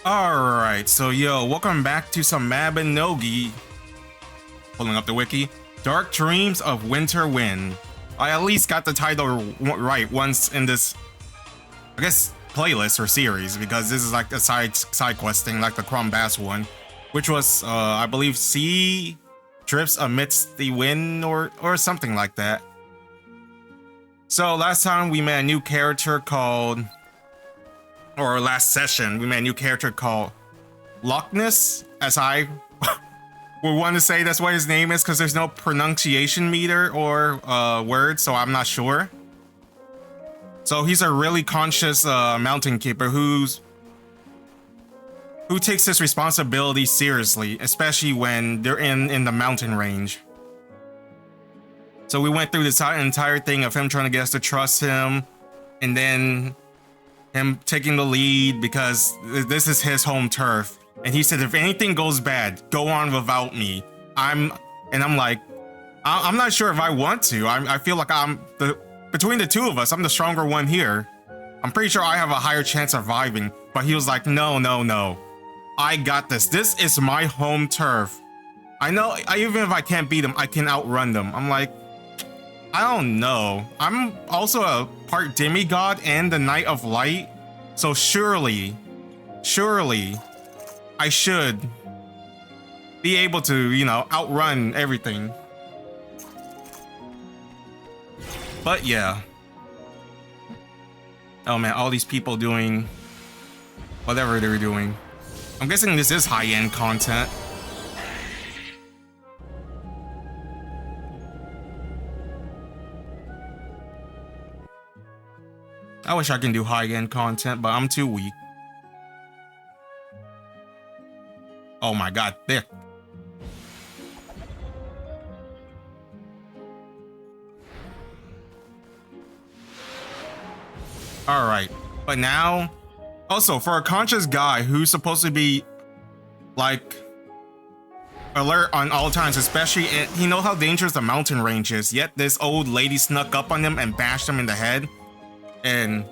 Alright, so yo, welcome back to some Mabinogi. Pulling up the wiki. Dark Dreams of Winter Wind. I at least got the title right once in this, I guess, playlist or series, because this is like a side quest thing, like the Crombass one, which was, I believe, sea drifts amidst the wind or something like that. So last time we met a new character called, or last session, we met a new character called Loiscneach, as I would want to say that's what his name is, because there's no pronunciation meter or word, so I'm not sure. So he's a really conscious mountain keeper who takes his responsibility seriously, especially when they're in the mountain range. So we went through this entire thing of him trying to get us to trust him, and then him taking the lead because this is his home turf. And he said, if anything goes bad, go on without me. I'm like, I'm not sure if I want to. I feel like between the two of us, I'm the stronger one here. I'm pretty sure I have a higher chance of surviving. But he was like, no. I got this. This is my home turf. I know, even if I can't beat them, I can outrun them. I'm like, I don't know. I'm also a part demigod and the Knight of Light. So surely, I should be able to, you know, outrun everything. But yeah. Oh man, all these people doing whatever they're doing. I'm guessing this is high-end content. I wish I can do high-end content, but I'm too weak. Oh my god, there. Alright, but now, also for a conscious guy who's supposed to be like alert on all times, especially he knows how dangerous the mountain range is, yet this old lady snuck up on him and bashed him in the head and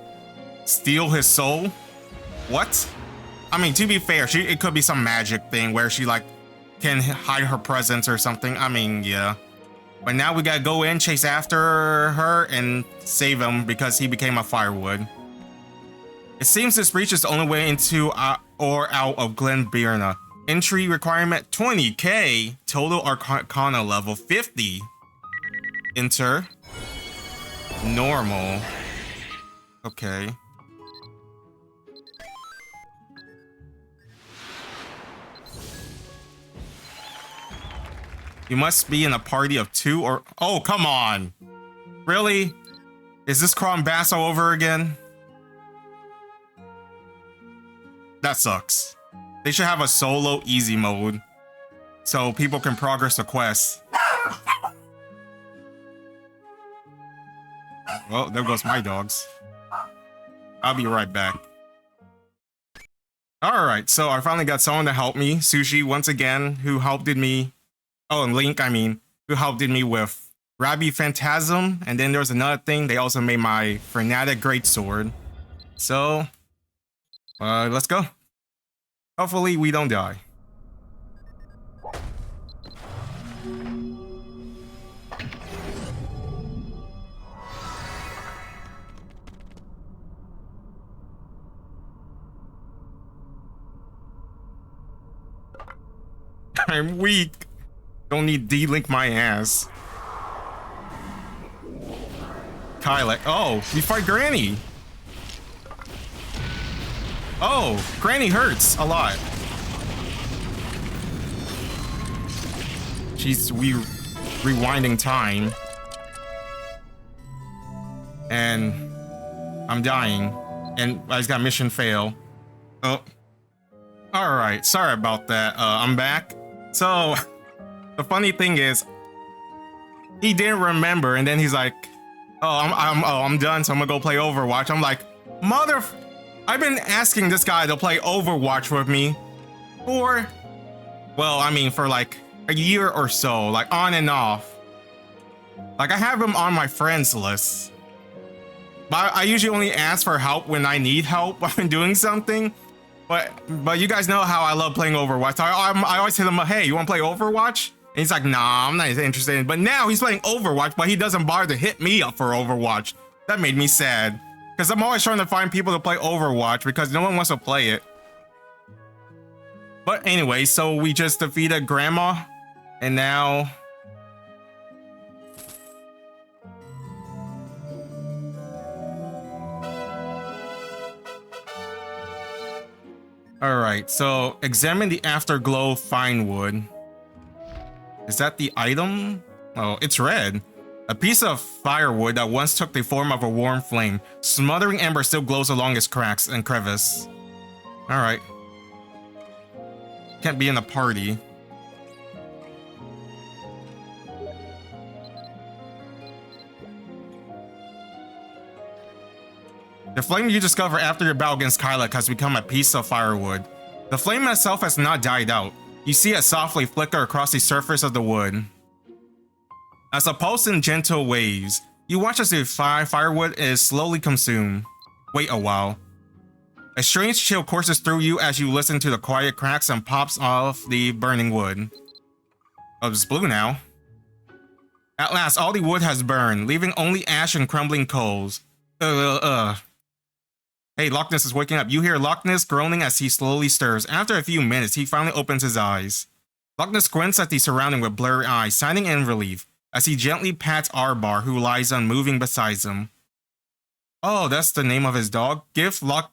steal his soul. What? I mean, to be fair, it could be some magic thing where she like can hide her presence or something. I mean, yeah. But now we gotta go in, chase after her, and save him because he became a firewood. It seems this breach is the only way into or out of Glenn Bearna. Entry requirement 20k, total arcana level 50. Enter. Normal. Okay. You must be in a party of 2 or... Oh, come on! Really? Is this Crombass all over again? That sucks. They should have a solo easy mode so people can progress the quest. Well, there goes my dogs. I'll be right back. Alright, so I finally got someone to help me. Sushi, once again, who helped me. Oh, and Link, I mean, who helped me with Rabbi Phantasm. And then there was another thing. They also made my Fanatic Greatsword. So, let's go. Hopefully we don't die. I'm weak. Don't need D-Link my ass. Kyle, oh, we fight Granny. Oh, Granny hurts a lot. She's rewinding time. And I'm dying. And I just got mission fail. Oh. Alright, sorry about that. I'm back. So, the funny thing is, he didn't remember, and then he's like, I'm done, so I'm gonna go play Overwatch. I'm like, I've been asking this guy to play Overwatch with me for, well, I mean, for like a year or so, like on and off. Like, I have him on my friends list. But I usually only ask for help when I need help when I'm doing something. But you guys know how I love playing Overwatch. I always hit him up, hey, you want to play Overwatch? And he's like, nah, I'm not interested in. But now he's playing Overwatch, but he doesn't bother to hit me up for Overwatch. That made me sad. Because I'm always trying to find people to play Overwatch because no one wants to play it. But anyway, so we just defeated Grandma. And now... Alright, so examine the Afterglow Fine Wood. Is that the item? Oh, it's red. A piece of firewood that once took the form of a warm flame. Smothering ember still glows along its cracks and crevice. Alright. Can't be in a party. The flame you discover after your battle against Kylek has become a piece of firewood. The flame itself has not died out. You see it softly flicker across the surface of the wood. As it pulses in gentle waves, you watch as the firewood is slowly consumed. Wait a while. A strange chill courses through you as you listen to the quiet cracks and pops off the burning wood. Oh, it's blue now. At last, all the wood has burned, leaving only ash and crumbling coals. Hey, Loch Ness is waking up. You hear Loch Ness groaning as he slowly stirs. After a few minutes, he finally opens his eyes. Loch Ness squints at the surrounding with blurry eyes, signing in relief, as he gently pats Arbar, who lies unmoving beside him. Oh, that's the name of his dog? Give Loch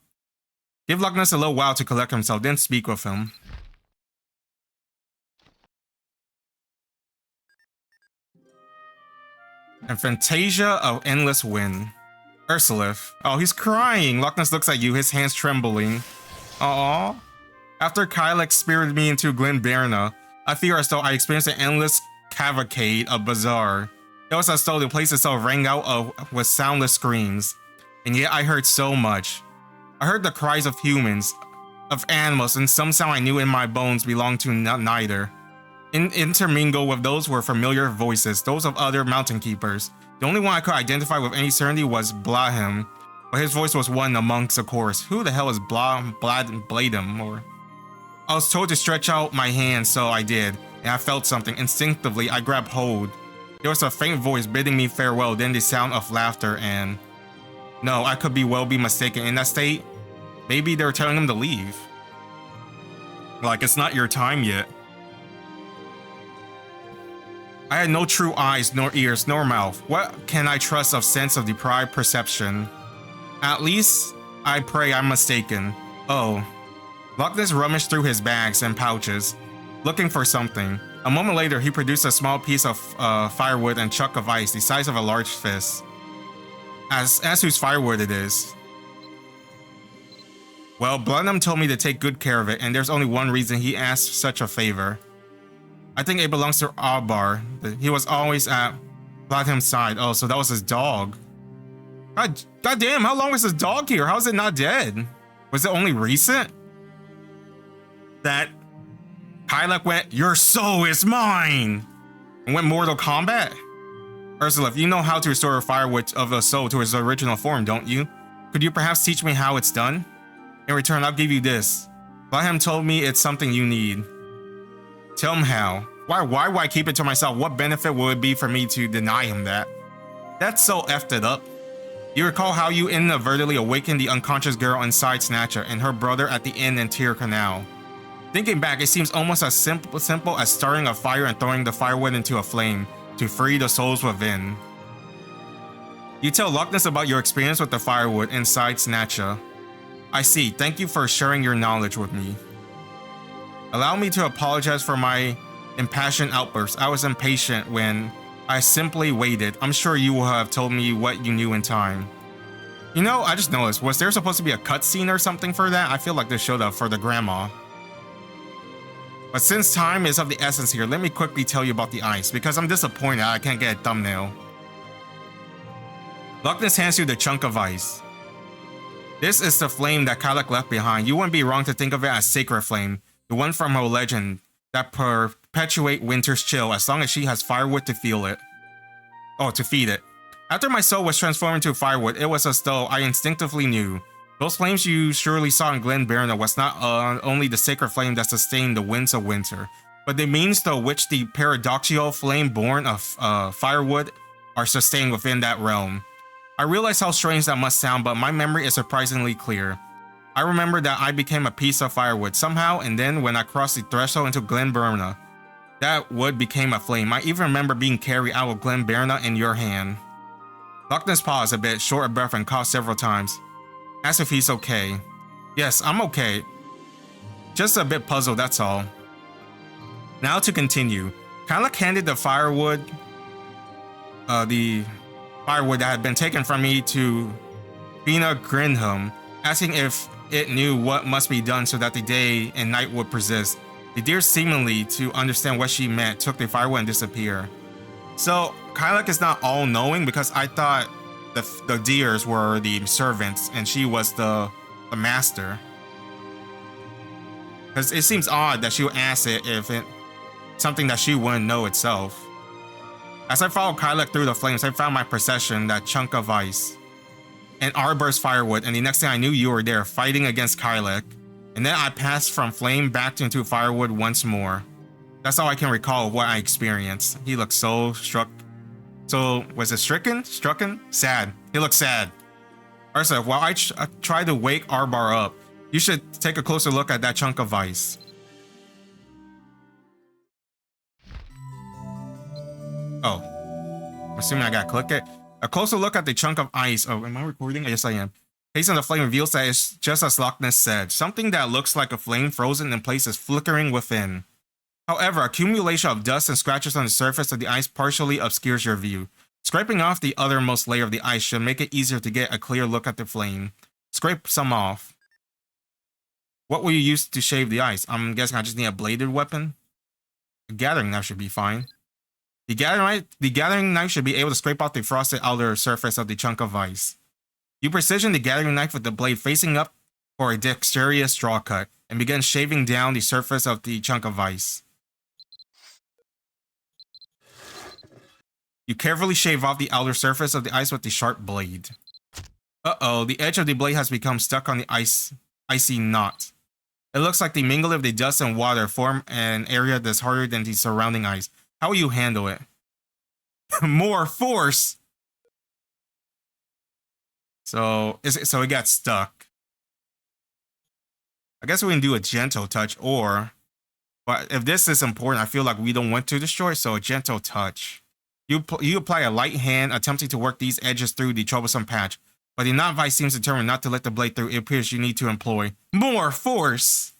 Ness a little while to collect himself, then speak with him. And Fantasia of Endless Wind. Ursulith. Oh, he's crying. Loch Ness looks at you, his hands trembling. Aww. After Kylek spirited me into Glenn Bearna, I fear as though I experienced an endless cavalcade of bazaar. It was as though the place itself rang out with soundless screams. And yet I heard so much. I heard the cries of humans, of animals, and some sound I knew in my bones belonged to neither. Intermingled with those were familiar voices, those of other mountain keepers. The only one I could identify with any certainty was Blahem, but his voice was one amongst a chorus. Who the hell is Bladem? Or I was told to stretch out my hand, so I did, and I felt something. Instinctively, I grabbed hold. There was a faint voice bidding me farewell, then the sound of laughter, and no, I could well be mistaken. In that state, maybe they were telling him to leave. Like, it's not your time yet. I had no true eyes, nor ears, nor mouth. What can I trust of sense of deprived perception? At least, I pray I'm mistaken. Oh. Loch Ness rummaged through his bags and pouches, looking for something. A moment later, he produced a small piece of firewood and chunk of ice the size of a large fist. As whose firewood it is. Well, Blunham told me to take good care of it, and there's only one reason he asked such a favor. I think it belongs to Arbar. He was always at Bladham's side. Oh, so that was his dog. God damn, how long was his dog here? How is it not dead? Was it only recent? That Kylek went, your soul is mine! And went Mortal Kombat? Ursulith, you know how to restore a firewood of a soul to its original form, don't you? Could you perhaps teach me how it's done? In return, I'll give you this. Bladham told me it's something you need. Tell him how. Why would I keep it to myself? What benefit would it be for me to deny him that? That's so effed it up. You recall how you inadvertently awakened the unconscious girl in Sidequest and her brother at the inn in Tyr Canal. Thinking back, it seems almost as simple as starting a fire and throwing the firewood into a flame to free the souls within. You tell Loch Ness about your experience with the firewood in Sidequest. I see. Thank you for sharing your knowledge with me. Allow me to apologize for my impassioned outburst. I was impatient when I simply waited. I'm sure you will have told me what you knew in time. You know, I just noticed, was there supposed to be a cutscene or something for that? I feel like this showed up for the grandma. But since time is of the essence here, let me quickly tell you about the ice, because I'm disappointed I can't get a thumbnail. Loch Ness hands you the chunk of ice. This is the flame that Kylek left behind. You wouldn't be wrong to think of it as sacred flame. The one from her legend that perpetuate winter's chill as long as she has firewood to feel it. Oh, to feed it. After my soul was transformed into firewood, it was as though I instinctively knew. Those flames you surely saw in Glenn Bearna was not only the sacred flame that sustained the winds of winter, but the means through which the paradoxical flame born of firewood are sustained within that realm. I realize how strange that must sound, but my memory is surprisingly clear. I remember that I became a piece of firewood somehow, and then when I crossed the threshold into Glenn Bearna, that wood became a flame. I even remember being carried out of Glenn Bearna in your hand. Lochnes paused a bit, short of breath, and coughed several times. Asked if he's okay. Yes, I'm okay. Just a bit puzzled, that's all. Now to continue. Kylak handed the firewood that had been taken from me to Bina Grinham, asking if it knew what must be done so that the day and night would persist. The deer, seemingly to understand what she meant, took the firewood and disappeared. So Kylak is not all-knowing, because I thought the deers were the servants and she was the master. Because it seems odd that she would ask it if it's something that she wouldn't know itself. As I followed Kylak through the flames, I found my procession, that chunk of ice, and Arbor's firewood, and the next thing I knew, you were there fighting against Kylak. And then I passed from flame back into firewood once more. That's all I can recall of what I experienced. He looked so struck. So, was it stricken? Sad. He looked sad. Ursa, while I try to wake Arbor up, you should take a closer look at that chunk of ice. Oh. I'm assuming I gotta click it. A closer look at the chunk of ice. Oh, am I recording? Yes, I am. Facing the flame reveals that it's just as Lochnes said. Something that looks like a flame frozen in place is flickering within. However, accumulation of dust and scratches on the surface of the ice partially obscures your view. Scraping off the othermost layer of the ice should make it easier to get a clear look at the flame. Scrape some off. What will you use to shave the ice? I'm guessing I just need a bladed weapon. A gathering knife should be fine. The gathering knife should be able to scrape off the frosted outer surface of the chunk of ice. You precision the gathering knife with the blade facing up for a dexterous draw cut, and begin shaving down the surface of the chunk of ice. You carefully shave off the outer surface of the ice with the sharp blade. Uh-oh, the edge of the blade has become stuck on the icy knot. It looks like the mingle of the dust and water form an area that's harder than the surrounding ice. How will you handle it? More force! So it got stuck. I guess we can do a gentle touch, but if this is important, I feel like we don't want to destroy, so a gentle touch. You apply a light hand, attempting to work these edges through the troublesome patch, but the knot vice seems determined not to let the blade through. It appears you need to employ more force.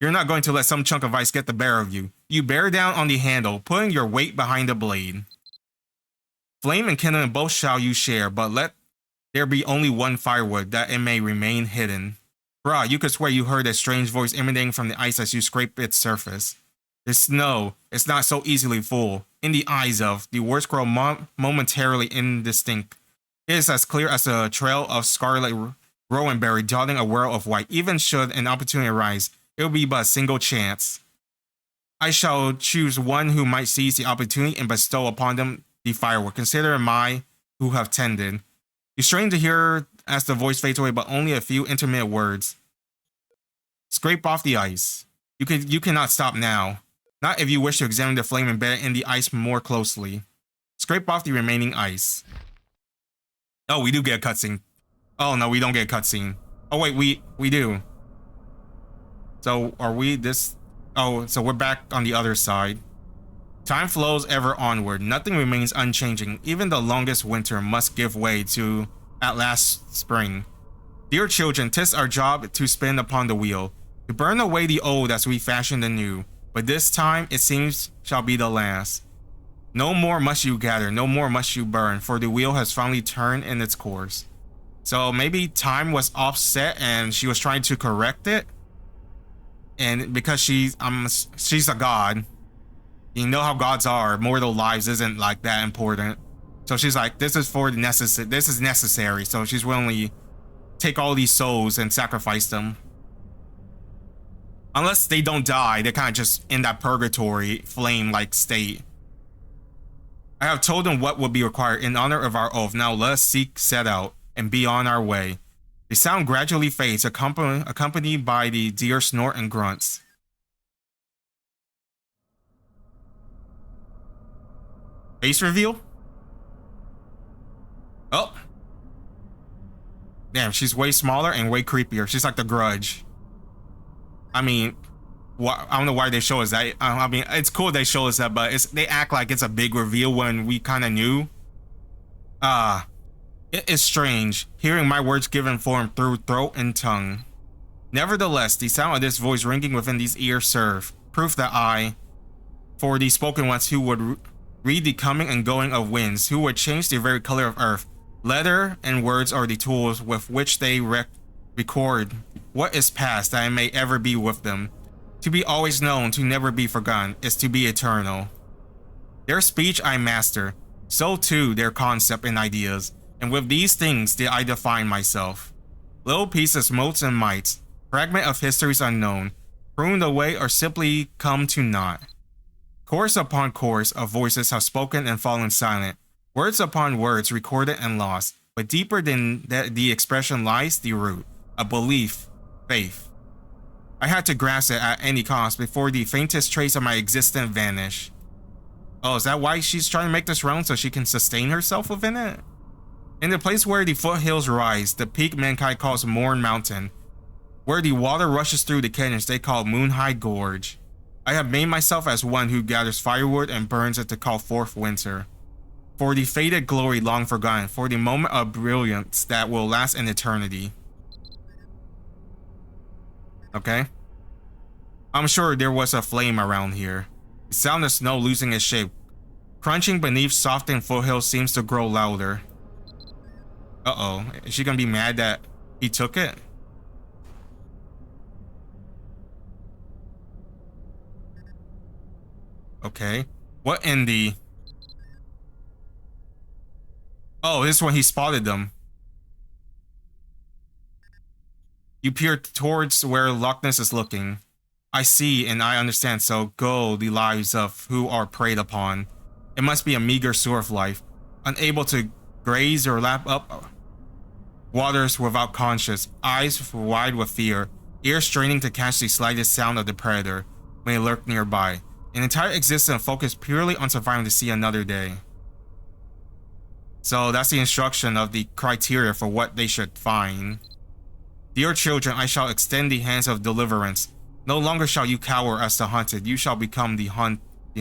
You're not going to let some chunk of ice get the better of you. You bear down on the handle, putting your weight behind the blade. Flame and kindling both shall you share, but let there be only one firewood, that it may remain hidden. Bruh, you could swear you heard a strange voice emanating from the ice as you scrape its surface. The snow is not so easily fooled. In the eyes of the words grow momentarily indistinct. It is as clear as a trail of scarlet rowanberry dotting a whirl of white. Even should an opportunity arise, it will be but a single chance. I shall choose one who might seize the opportunity and bestow upon them the firewood. Consider my who have tended. You strain to hear as the voice fades away, but only a few intermittent words. Scrape off the ice. You cannot stop now. Not if you wish to examine the flame embedded in the ice more closely. Scrape off the remaining ice. Oh, we do get a cutscene. Oh no, we don't get a cutscene. Oh wait, we do. So are we this? Oh, so we're back on the other side. Time flows ever onward. Nothing remains unchanging. Even the longest winter must give way to at last spring. Dear children, 'tis our job to spin upon the wheel, to burn away the old as we fashion the new. But this time, it seems, shall be the last. No more must you gather, no more must you burn, for the wheel has finally turned in its course. So maybe time was offset and she was trying to correct it. And because she's a god, you know how gods are, mortal lives isn't like that important. So she's like, this is necessary. So she's willing to take all these souls and sacrifice them. Unless they don't die, they're kind of just in that purgatory flame-like state. I have told them what will be required in honor of our oath. Now let us set out, and be on our way. The sound gradually fades, accompanied by the deer snort and grunts. Face reveal? Oh. Damn, she's way smaller and way creepier. She's like the Grudge. I mean, I don't know why they show us that. I mean, it's cool they show us that, but they act like it's a big reveal when we kind of knew. It is strange, hearing my words given form through throat and tongue. Nevertheless, the sound of this voice ringing within these ears serve proof that for the spoken ones who would read the coming and going of winds, who would change the very color of earth. Letter and words are the tools with which they record what is past, that I may ever be with them. To be always known, to never be forgotten, is to be eternal. Their speech I master, so too their concept and ideas, and with these things did I define myself. Little pieces, motes and mites, fragment of histories unknown, pruned away or simply come to naught. Chorus upon chorus of voices have spoken and fallen silent, words upon words recorded and lost, but deeper than the expression lies the root, a belief, faith. I had to grasp it at any cost before the faintest trace of my existence vanished. Oh, is that why she's trying to make this realm, so she can sustain herself within it? In the place where the foothills rise, the peak mankind calls Morn Mountain. Where the water rushes through the canyons they call Moonhide Gorge. I have made myself as one who gathers firewood and burns it to call forth winter. For the faded glory long forgotten, for the moment of brilliance that will last an eternity. Okay. I'm sure there was a flame around here. The sound of snow losing its shape, crunching beneath softened foothills seems to grow louder. Uh-oh, is she gonna be mad that he took it? Okay, what in the... Oh, this is when he spotted them. You peer towards where Loch Ness is looking. I see and I understand, so go the lives of who are preyed upon. It must be a meager sort of life, unable to graze or lap up waters without conscience, eyes wide with fear, ears straining to catch the slightest sound of the predator when it lurked nearby. An entire existence focused purely on surviving to see another day. So that's the instruction of the criteria for what they should find. Dear children, I shall extend the hands of deliverance. No longer shall you cower as the hunted, you shall become the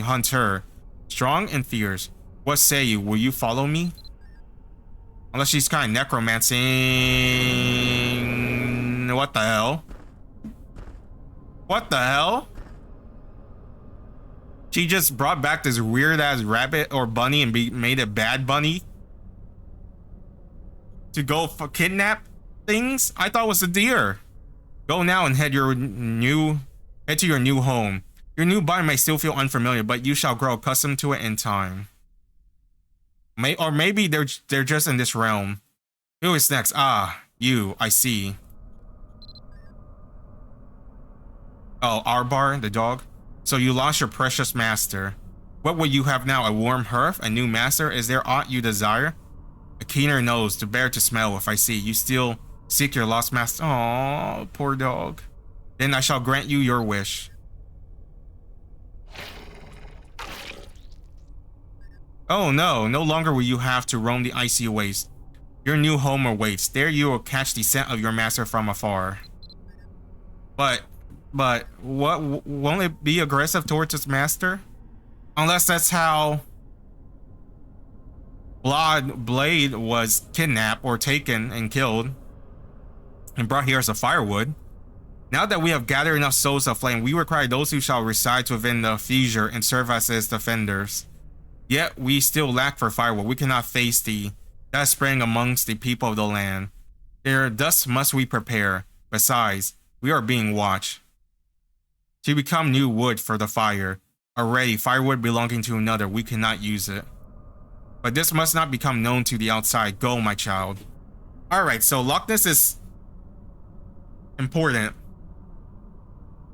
hunter, strong and fierce. What say you, will you follow me? Unless she's kind of necromancing... What the hell? What the hell? She just brought back this weird ass rabbit or bunny and made it bad bunny? To go kidnap things? I thought it was a deer. Go now and head to your new home. Your new body may still feel unfamiliar, but you shall grow accustomed to it in time. Or maybe they're just in this realm. Who is next? Ah, you, I see. Oh, Arbar, the dog. So you lost your precious master. What will you have now? A warm hearth? A new master? Is there aught you desire? A keener nose to bear to smell if I see you still seek your lost master. Aww, poor dog. Then I shall grant you your wish. Oh no, no longer will you have to roam the icy waste. Your new home awaits. There you will catch the scent of your master from afar. But what, won't it be aggressive towards its master? Unless that's how Blade was kidnapped or taken and killed and brought here as a firewood. Now that we have gathered enough souls of flame, we require those who shall reside within the fissure and serve us as defenders. Yet we still lack for firewood. We cannot face that spreading amongst the people of the land. Thus must we prepare. Besides, we are being watched. To become new wood for the fire. Already, firewood belonging to another, we cannot use it. But this must not become known to the outside. Go, my child. Alright, so Loch Ness is important.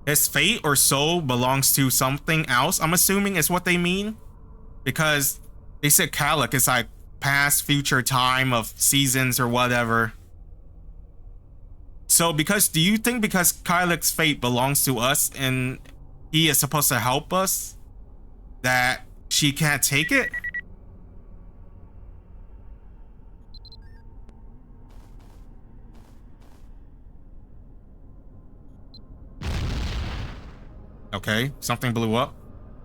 His fate or soul belongs to something else, I'm assuming is what they mean. Because they said Kalak is like past, future, time of seasons or whatever. So do you think because Kylik's fate belongs to us and he is supposed to help us, that she can't take it? Okay, something blew up.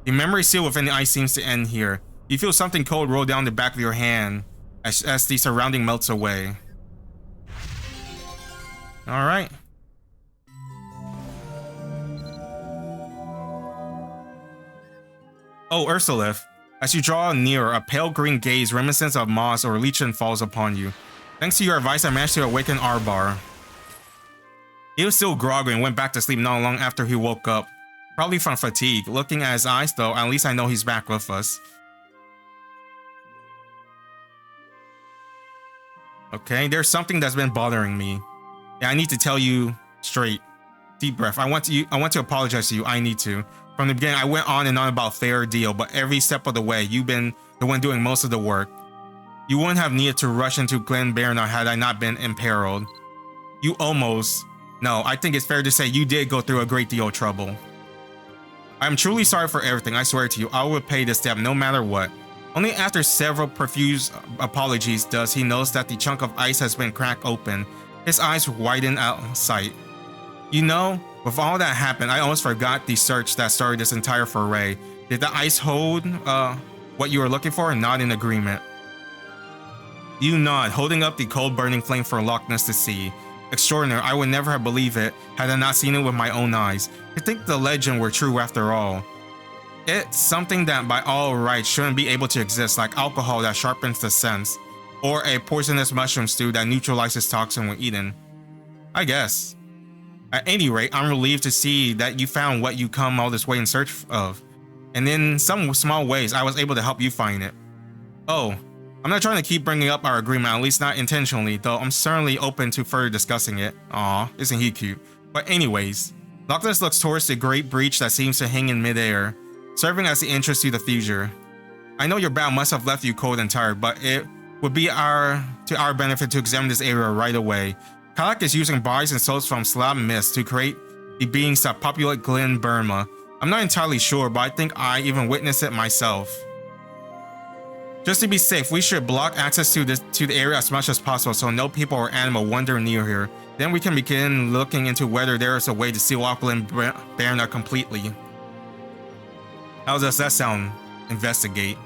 The memory seal within the ice seems to end here. You feel something cold roll down the back of your hand as the surrounding melts away. Alright. Oh, Ursulith. As you draw nearer, a pale green gaze reminiscent of moss or lichen falls upon you. Thanks to your advice, I managed to awaken Arbar. He was still groggy and went back to sleep not long after he woke up. Probably from fatigue. Looking at his eyes though, at least I know he's back with us. Okay, there's something that's been bothering me. Yeah, I need to tell you straight. Deep breath. I want to apologize to you. I need to. From the beginning, I went on and on about fair deal, but every step of the way, you've been the one doing most of the work. You wouldn't have needed to rush into Glenn Bearna had I not been imperiled. You almost... No, I think it's fair to say you did go through a great deal of trouble. I'm truly sorry for everything, I swear to you. I will pay this debt no matter what. Only after several profuse apologies does he notice that the chunk of ice has been cracked open. His eyes widen out of sight. You know, with all that happened, I almost forgot the search that started this entire foray. Did the ice hold what you were looking for? Nod in agreement. You nod, holding up the cold burning flame for Loiscneach to see. Extraordinary, I would never have believed it had I not seen it with my own eyes. I think the legend were true after all. It's something that by all rights shouldn't be able to exist, like alcohol that sharpens the sense, or a poisonous mushroom stew that neutralizes toxin when eaten. I guess. At any rate, I'm relieved to see that you found what you come all this way in search of, and in some small ways I was able to help you find it. Oh, I'm not trying to keep bringing up our agreement, at least not intentionally, though I'm certainly open to further discussing it. Aw, isn't he cute? But anyways, Loiscneach looks towards the great breach that seems to hang in midair, serving as the entrance to the future. I know your battle must have left you cold and tired, but it would be to our benefit to examine this area right away. Kylik is using bodies and souls from slab mist to create the beings that populate Glenn Bearna. I'm not entirely sure, but I think I even witnessed it myself. Just to be safe, we should block access to the area as much as possible so no people or animal wander near here. Then we can begin looking into whether there is a way to seal off Glenn Bearna completely. How does that sound? Investigate.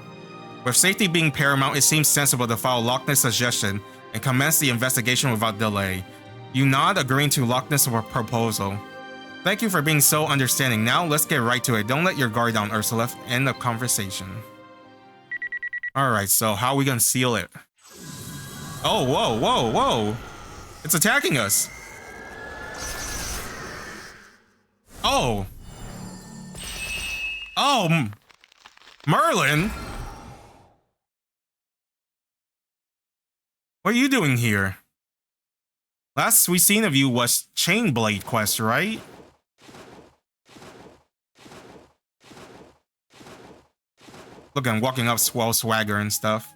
With safety being paramount, it seems sensible to follow Loiscneach's suggestion and commence the investigation without delay. You nod, agreeing to Loiscneach's proposal. Thank you for being so understanding. Now let's get right to it. Don't let your guard down, Ursulith. End of conversation. Alright, so how are we gonna seal it? Oh, whoa, whoa, whoa! It's attacking us! Oh! Oh! Merlin? What are you doing here? Last we seen of you was Chainblade quest, right? Look, I'm walking up swell swagger and stuff.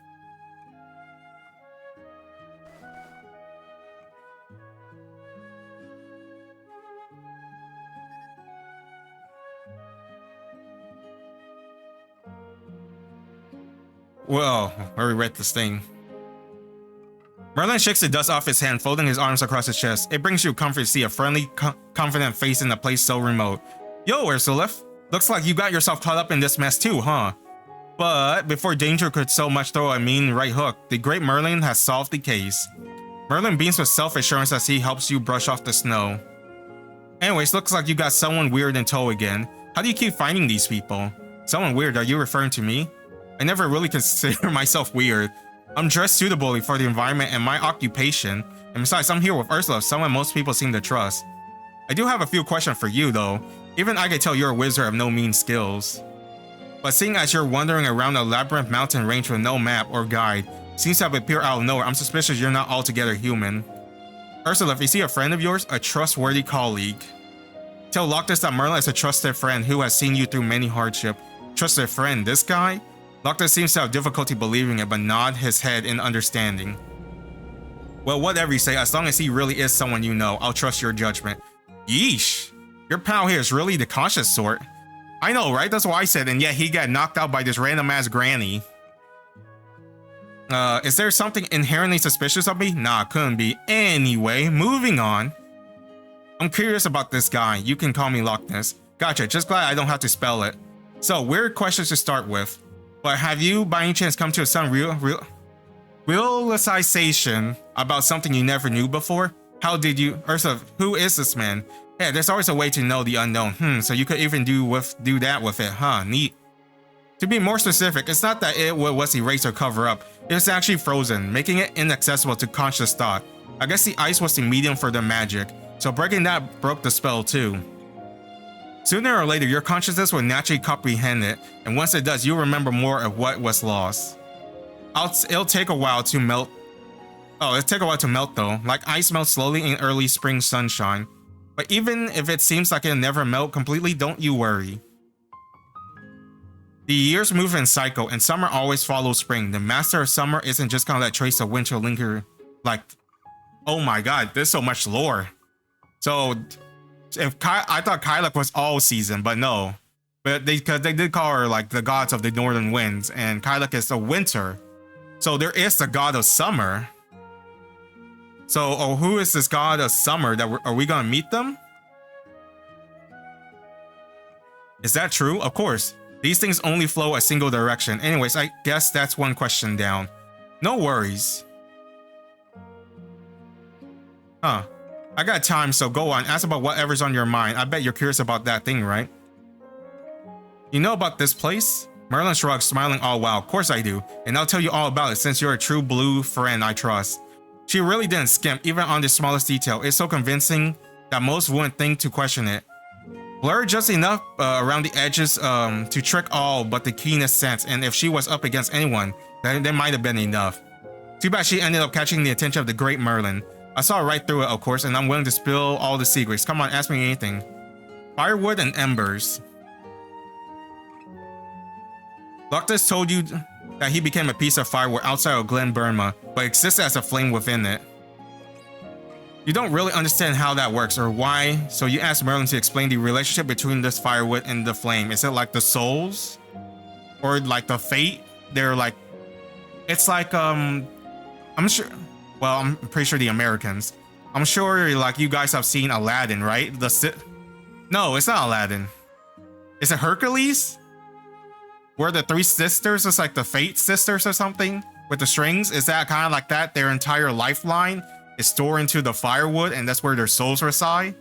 Whoa, I already read this thing. Merlin shakes the dust off his hand, folding his arms across his chest. It brings you comfort to see a friendly, confident face in a place so remote. Yo, Ursulith. Looks like you got yourself caught up in this mess too, huh? But before danger could so much throw a mean right hook, the great Merlin has solved the case. Merlin beams with self-assurance as he helps you brush off the snow. Anyways, looks like you got someone weird in tow again. How do you keep finding these people? Someone weird, are you referring to me? I never really consider myself weird. I'm dressed suitably for the environment and my occupation, and besides, I'm here with Ursulith, someone most people seem to trust. I do have a few questions for you though. Even I can tell you're a wizard of no mean skills. But seeing as you're wandering around a labyrinth mountain range with no map or guide, seems to have appeared out of nowhere, I'm suspicious you're not altogether human. Ursulith, is he a friend of yours? A trustworthy colleague? Tell Loiscneach that Merlin is a trusted friend who has seen you through many hardship. Trusted friend, this guy? Loiscneach seems to have difficulty believing it, but nod his head in understanding. Well, whatever you say, as long as he really is someone you know, I'll trust your judgment. Yeesh. Your pal here is really the cautious sort. I know, right? That's what I said, and yet he got knocked out by this random-ass granny. Is there something inherently suspicious of me? Nah, couldn't be. Anyway, moving on. I'm curious about this guy. You can call me Loch Ness. Gotcha, just glad I don't have to spell it. So, weird questions to start with. But have you, by any chance, come to some realization about something you never knew before? How did you... Ursa, who is this man? Yeah, there's always a way to know the unknown. So you could even do that with it, huh? Neat. To be more specific, it's not that it was erased or covered up. It was actually frozen, making it inaccessible to conscious thought. I guess the ice was the medium for the magic, so breaking that broke the spell too. Sooner or later, your consciousness will naturally comprehend it, and once it does, you'll remember more of what was lost. It'll take a while to melt. Oh, it'll take a while to melt though, like ice melts slowly in early spring sunshine. But even if it seems like it'll never melt completely, don't you worry. The years move in cycle, and summer always follows spring. The master of summer isn't just gonna let trace of winter linger. Like, oh my god, there's so much lore. So, I thought Kyluk was all season, but no. But because they did call her like the gods of the northern winds, and Kyluk is the winter. So there is the god of summer. So, who is this god of summer? Are we gonna meet them? Is that true? Of course. These things only flow a single direction. Anyways, I guess that's one question down. No worries. Huh. I got time, so go on. Ask about whatever's on your mind. I bet you're curious about that thing, right? You know about this place? Merlin shrugs, smiling all wow. Of course I do. And I'll tell you all about it since you're a true blue friend I trust. She really didn't skimp, even on the smallest detail. It's so convincing that most wouldn't think to question it. Blurred just enough around the edges to trick all but the keenest sense, and if she was up against anyone, then there might have been enough. Too bad she ended up catching the attention of the great Merlin. I saw right through it, of course, and I'm willing to spill all the secrets. Come on, ask me anything. Firewood and embers. Loctus told you that he became a piece of firewood outside of Glenn Bearna, but exists as a flame within it. You don't really understand how that works or why, so you ask Merlin to explain the relationship between this firewood and the flame. Is it like the souls? Or like the fate? They're like... It's like, I'm sure... Well, I'm pretty sure the Americans. I'm sure like you guys have seen Aladdin, right? No, it's not Aladdin. Is it Hercules? Where the three sisters is like the Fate sisters or something? With the strings? Is that kind of like that? Their entire lifeline is stored into the firewood and that's where their souls reside?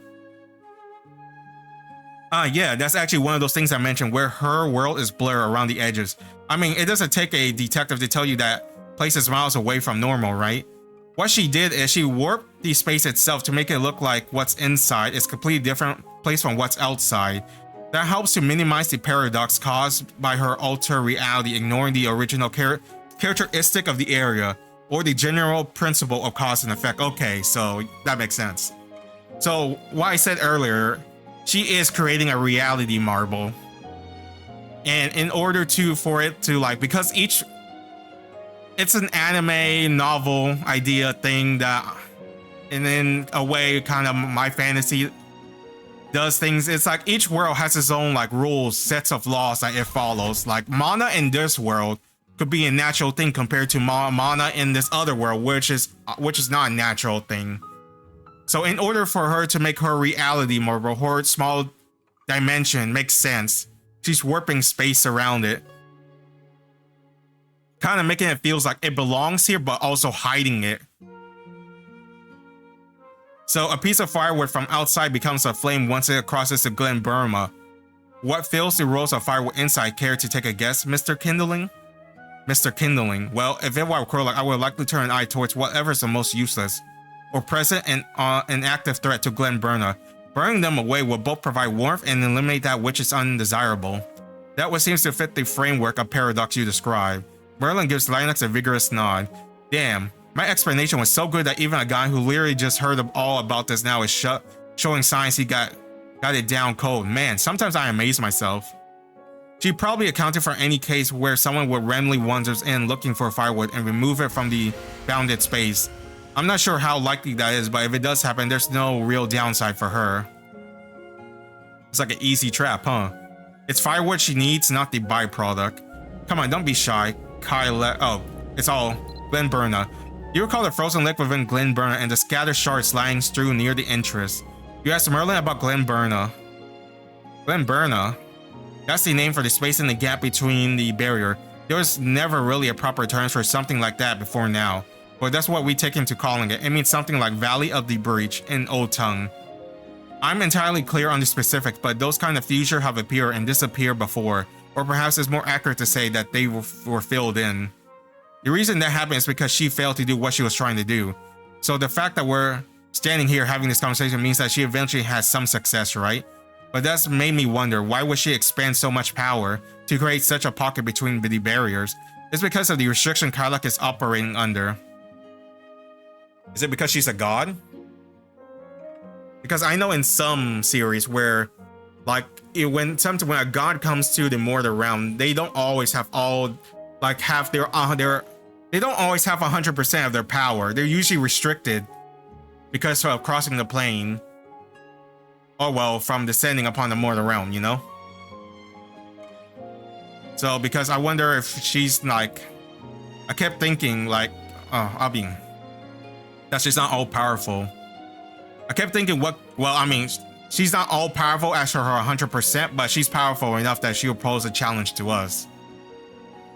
Yeah, that's actually one of those things I mentioned where her world is blurred around the edges. I mean, it doesn't take a detective to tell you that place is miles away from normal, right? What she did is she warped the space itself to make it look like what's inside is a completely different place from what's outside. That helps to minimize the paradox caused by her altered reality, ignoring the original characteristic of the area, or the general principle of cause and effect. Okay, so that makes sense. So, what I said earlier, she is creating a reality marble. And in order for it to like, because it's an anime novel idea thing that, and in a way, kind of my fantasy does things. It's like each world has its own like rules, sets of laws that it follows. Like mana in this world could be a natural thing compared to mana in this other world, which is not a natural thing. So in order for her to make her reality marble, her small dimension makes sense, she's warping space around it. Kind of making it feels like it belongs here, but also hiding it. So a piece of firewood from outside becomes a flame once it crosses the Glenn Bearna. What fills the rolls of firewood inside? Care to take a guess, Mr. Kindling? Mr. Kindling. Well, if it were Corlac, I would likely turn an eye towards whatever is the most useless or present and an active threat to Glenn Bearna. Burning them away will both provide warmth and eliminate that which is undesirable. That what seems to fit the framework of paradox you describe. Merlin gives Linux a vigorous nod. Damn, my explanation was so good that even a guy who literally just heard all about this now is showing signs he got it down cold. Man, sometimes I amaze myself. She probably accounted for any case where someone would randomly wanders in looking for firewood and remove it from the bounded space. I'm not sure how likely that is, but if it does happen, there's no real downside for her. It's like an easy trap, huh? It's firewood she needs, not the byproduct. Come on, don't be shy. Oh, it's all Glenn Bearna. You recall the frozen lake within Glenn Bearna and the scattered shards lying strewn near the entrance. You asked Merlin about Glenn Bearna. Glenn Bearna? That's the name for the space in the gap between the barrier. There was never really a proper term for something like that before now. But that's what we take into calling it. It means something like Valley of the Breach in Old Tongue. I'm entirely clear on the specifics, but those kind of fissures have appeared and disappeared before. Or perhaps it's more accurate to say that they were filled in. The reason that happened is because she failed to do what she was trying to do. So the fact that we're standing here having this conversation means that she eventually has some success, right? But that's made me wonder, why would she expend so much power to create such a pocket between the barriers? It's because of the restriction Karlach is operating under. Is it because she's a god? Because I know in some series where, like, when a god comes to the mortal realm, they don't always have all, like, have they don't always have 100% of their power. They're usually restricted because of crossing the plane. Or, well, from descending upon the mortal realm, you know? So, because I wonder if she's, like, I kept thinking, like, that she's not all-powerful. I kept thinking she's not all-powerful as for her 100%, but she's powerful enough that she'll pose a challenge to us.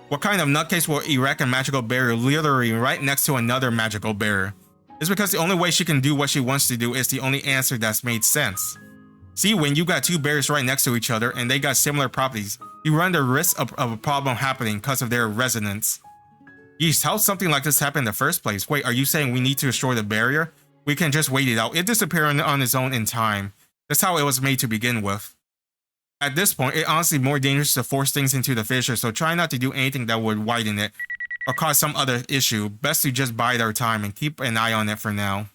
What kind of nutcase will erect a magical barrier literally right next to another magical barrier? It's because the only way she can do what she wants to do is the only answer that's made sense. See, when you got two barriers right next to each other and they got similar properties, you run the risk of a problem happening because of their resonance. Yeesh, how something like this happen in the first place? Wait, are you saying we need to destroy the barrier? We can just wait it out. It disappeared on its own in time. That's how it was made to begin with. At this point, it's honestly more dangerous to force things into the fissure, so try not to do anything that would widen it or cause some other issue. Best to just bide our time and keep an eye on it for now.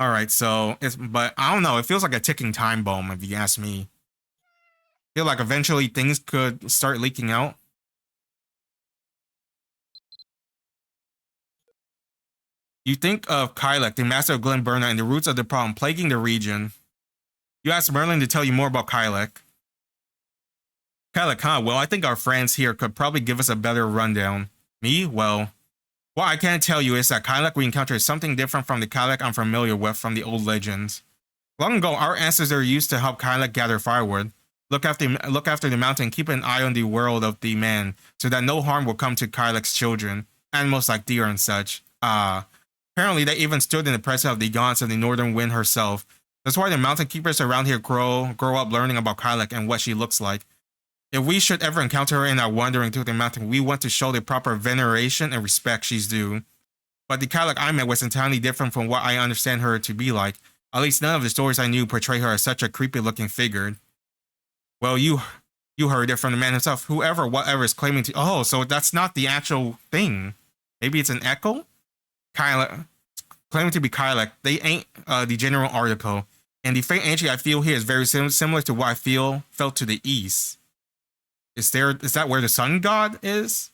Alright, so, but I don't know, it feels like a ticking time bomb if you ask me. I feel like eventually things could start leaking out. You think of Karlach, the master of Glenn Bearna, and the roots of the problem plaguing the region. You ask Merlin to tell you more about Karlach. Karlach, huh? Well, I think our friends here could probably give us a better rundown. Me? Well, what I can tell you is that Karlach we encountered is something different from the Karlach I'm familiar with from the old legends. Long ago, our ancestors used to help Karlach gather firewood, look after the mountain, keep an eye on the world of the man, so that no harm will come to Karlach's children, animals like deer and such. Apparently they even stood in the presence of the gods of the northern wind herself. That's why the mountain keepers around here grow up learning about Karlach and what she looks like. If we should ever encounter her in our wandering through the mountain, we want to show the proper veneration and respect she's due. But the Karlach I met was entirely different from what I understand her to be like. At least none of the stories I knew portray her as such a creepy-looking figure. Well, you heard it from the man himself. Whatever is claiming to... Oh, so that's not the actual thing. Maybe it's an echo? Karlach, claiming to be Karlach, they ain't the general article. And the faint energy I feel here is very similar to what I felt to the east. Is that where the sun god is?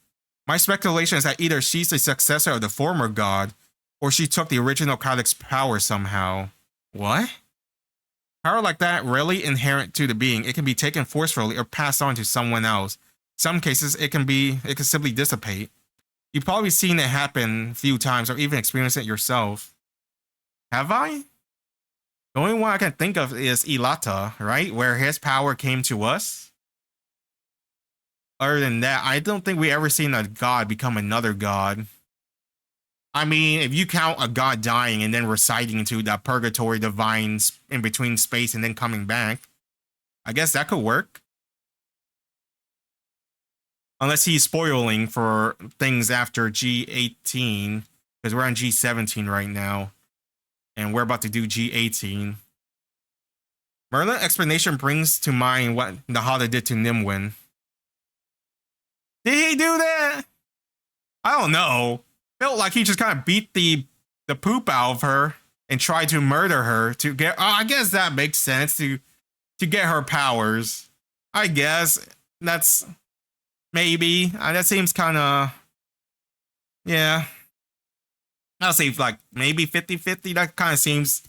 My speculation is that either she's the successor of the former god, or she took the original Karlach's power somehow. What? Power like that really inherent to the being. It can be taken forcefully or passed on to someone else. Some cases it can simply dissipate. You've probably seen it happen a few times or even experienced it yourself. Have I? The only one I can think of is Ilata, right? Where his power came to us. Other than that, I don't think we ever seen a god become another god. I mean, if you count a god dying and then reciting into the purgatory divine in between space and then coming back, I guess that could work. Unless he's spoiling for things after G18, because we're on G17 right now, and we're about to do G18. Merlin's explanation brings to mind what Nahada did to Nimwin. Did he do that? I don't know. Felt like he just kind of beat the poop out of her and tried to murder her to get... I guess that makes sense, to get her powers. I guess that's... Maybe. That seems kind of... Yeah. I'll say like maybe 50-50. That kind of seems.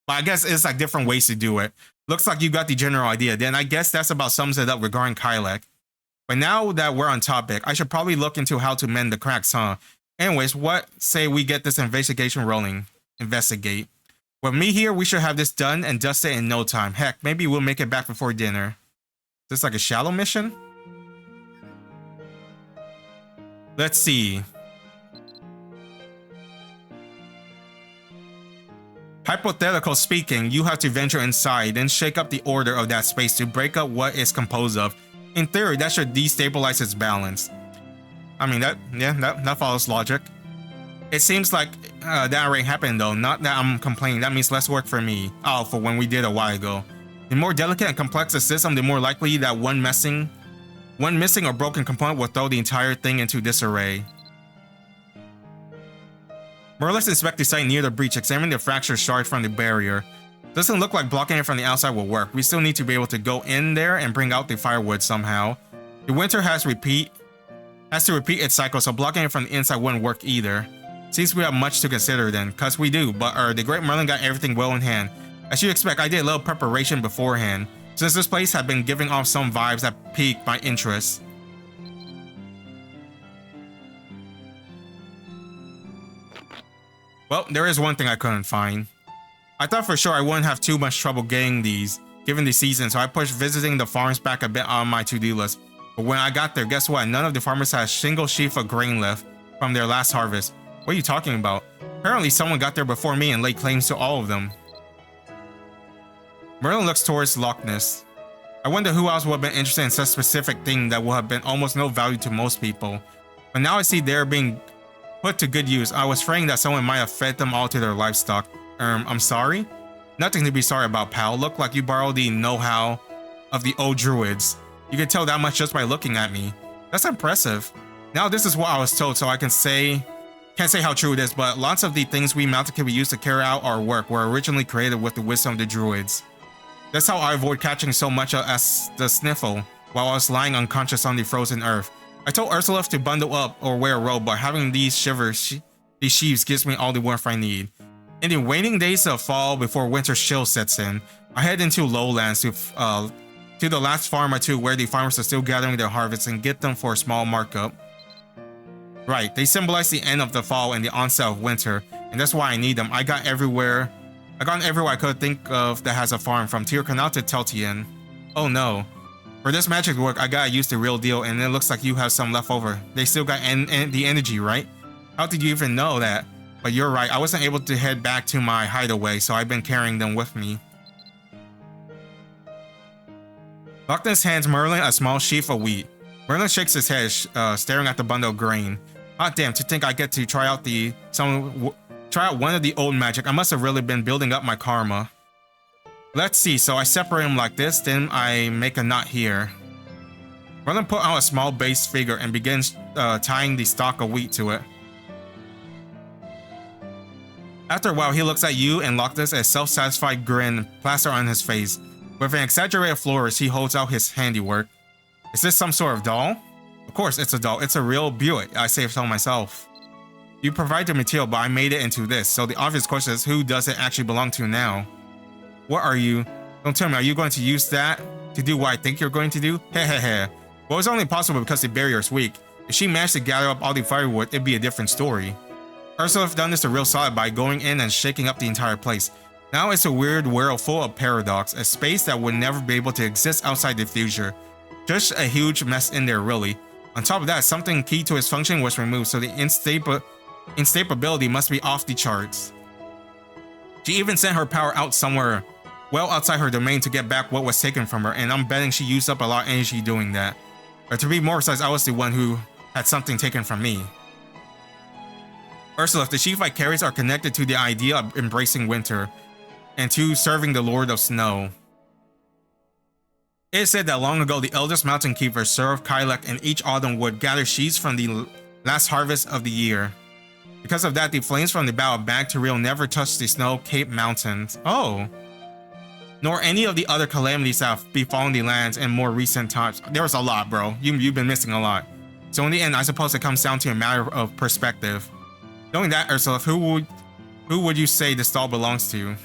But I guess it's like different ways to do it. Looks like you got the general idea. Then I guess that's about sums it up regarding Kylek. But now that we're on topic, I should probably look into how to mend the cracks, huh? Anyways, what say we get this investigation rolling? Investigate. With me here, we should have this done and dusted in no time. Heck, maybe we'll make it back before dinner. Is this like a shallow mission? Let's see. Hypothetical speaking, you have to venture inside and shake up the order of that space to break up what it's composed of. In theory, that should destabilize its balance. I mean, that follows logic. It seems like that already happened though, not that I'm complaining. That means less work for me. Oh, for when we did a while ago. The more delicate and complex the system, the more likely that one missing or broken component will throw the entire thing into disarray. Merlin's inspect the site near the breach, examine the fractured shard from the barrier. Doesn't look like blocking it from the outside will work. We still need to be able to go in there and bring out the firewood somehow. The winter has to repeat its cycle, so blocking it from the inside wouldn't work either. Seems we have much to consider then, cause we do, but the great Merlin got everything well in hand. As you expect, I did a little preparation beforehand, since this place had been giving off some vibes that piqued my interest. Well, there is one thing I couldn't find. I thought for sure I wouldn't have too much trouble getting these, given the season, so I pushed visiting the farms back a bit on my to-do list. But when I got there, guess what? None of the farmers had a single sheaf of grain left from their last harvest. What are you talking about? Apparently someone got there before me and laid claims to all of them. Merlin looks towards Loch Ness. I wonder who else would have been interested in such a specific thing that would have been almost no value to most people. But now I see they're being put to good use. I was afraid that someone might have fed them all to their livestock. I'm sorry? Nothing to be sorry about, pal. Look like you borrowed the know-how of the old druids. You can tell that much just by looking at me. That's impressive. Now this is what I was told, so I can't say how true it is, but lots of the things we mounted can be used to carry out our work were originally created with the wisdom of the druids. That's how I avoid catching so much as the sniffle while I was lying unconscious on the frozen earth. I told Ursula to bundle up or wear a robe, but having these sheaves gives me all the warmth I need. In the waning days of fall before winter chill sets in, I head into lowlands to the last farm or two where the farmers are still gathering their harvests and get them for a small markup. Right, they symbolize the end of the fall and the onset of winter, and that's why I need them. I gone everywhere I could think of that has a farm, from Tirkanal to Teltian. Oh no. For this magic work, I gotta use the real deal, and it looks like you have some left over. They still got the energy, right? How did you even know that? But you're right, I wasn't able to head back to my hideaway, so I've been carrying them with me. Lochner hands Merlin a small sheaf of wheat. Merlin shakes his head, staring at the bundle of grain. Hot damn, to think I get to try out one of the old magic. I must have really been building up my karma. Let's see, so I separate them like this, then I make a knot here. Merlin put out a small base figure and begins tying the stalk of wheat to it. After a while, he looks at you and Lochner, a self-satisfied grin plastered on his face. With an exaggerated flourish, he holds out his handiwork. Is this some sort of doll? Of course it's a doll. It's a real Buick, I say so myself. You provide the material, but I made it into this, so the obvious question is, who does it actually belong to now? What are you? Don't tell me, are you going to use that to do what I think you're going to do? Hehehe. Well, it's only possible because the barrier is weak. If she managed to gather up all the firewood, it'd be a different story. Ursula have done this a real solid by going in and shaking up the entire place. Now it's a weird world full of paradox, a space that would never be able to exist outside the future. Just a huge mess in there, really. On top of that, something key to its function was removed, so the instability must be off the charts. She even sent her power out somewhere well outside her domain to get back what was taken from her, and I'm betting she used up a lot of energy doing that. Or to be more precise, I was the one who had something taken from me. Ursula, the sheaf I carries are connected to the idea of embracing winter, and to serving the Lord of Snow. It is said that long ago the eldest mountain keepers served Kylek, and each autumn would gather sheaves from the last harvest of the year. Because of that, the flames from the Battle of Bag to Real never touched the snow-capped mountains. Oh. Nor any of the other calamities that have befallen the lands in more recent times. There was a lot, bro. You've been missing a lot. So in the end, I suppose it comes down to a matter of perspective. Knowing that, Ursula, who would you say this doll belongs to?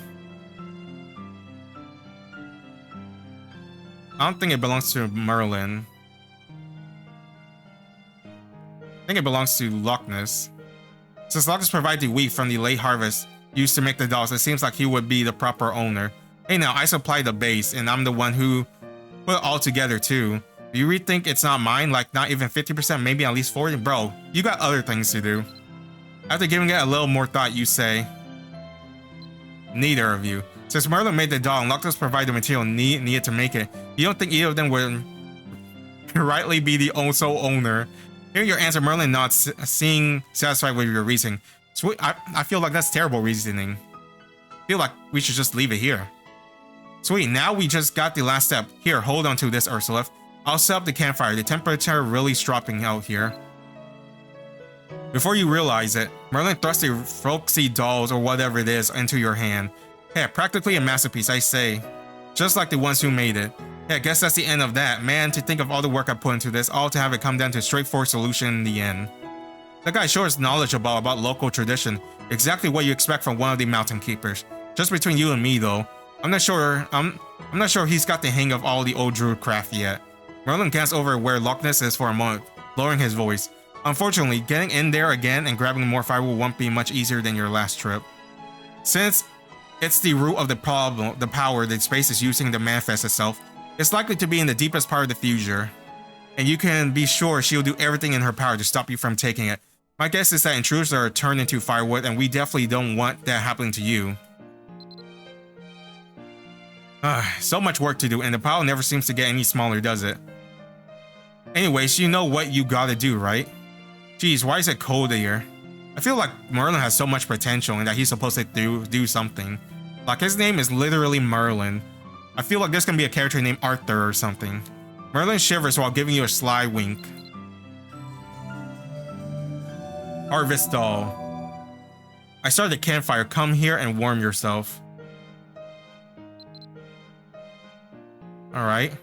I don't think it belongs to Merlin. I think it belongs to Loiscneach. Since Loiscneach provided the wheat from the late harvest used to make the dolls, it seems like he would be the proper owner. Hey now, I supply the base, and I'm the one who put it all together too. Do you really think it's not mine? Like not even 50%, maybe at least 40%? Bro, you got other things to do. After giving it a little more thought, you say, neither of you. Since Merlin made the doll and Loiscneach provided the material needed to make it, you don't think either of them would rightly be the sole owner? Hearing your answer, Merlin nods, seeming satisfied with your reasoning. Sweet, I feel like that's terrible reasoning. I feel like we should just leave it here. Sweet, now we just got the last step. Here, hold on to this, Ursula. I'll set up the campfire. The temperature really is dropping out here. Before you realize it, Merlin thrusts the folksy dolls or whatever it is into your hand. Yeah, practically a masterpiece, I say. Just like the ones who made it. Yeah, I guess that's the end of that. Man, to think of all the work I put into this, all to have it come down to a straightforward solution in the end. That guy sure is knowledgeable about local tradition. Exactly what you expect from one of the mountain keepers. Just between you and me though, I'm not sure he's got the hang of all the old druid craft yet. Merlin glanced over where Loiscneach is for a moment, lowering his voice. Unfortunately, getting in there again and grabbing more firewood won't be much easier than your last trip. Since it's the root of the problem, the power that space is using to manifest itself, it's likely to be in the deepest part of the future. And you can be sure she'll do everything in her power to stop you from taking it. My guess is that intruders are turned into firewood, and we definitely don't want that happening to you. So much work to do, and the pile never seems to get any smaller, does it? Anyways, you know what you gotta do, right? Geez, why is it cold here? I feel like Merlin has so much potential and that he's supposed to do something. Like his name is literally Merlin. I feel like this can be a character named Arthur or something. Merlin shivers while giving you a sly wink. Harvest doll. I started a campfire. Come here and warm yourself. Alright.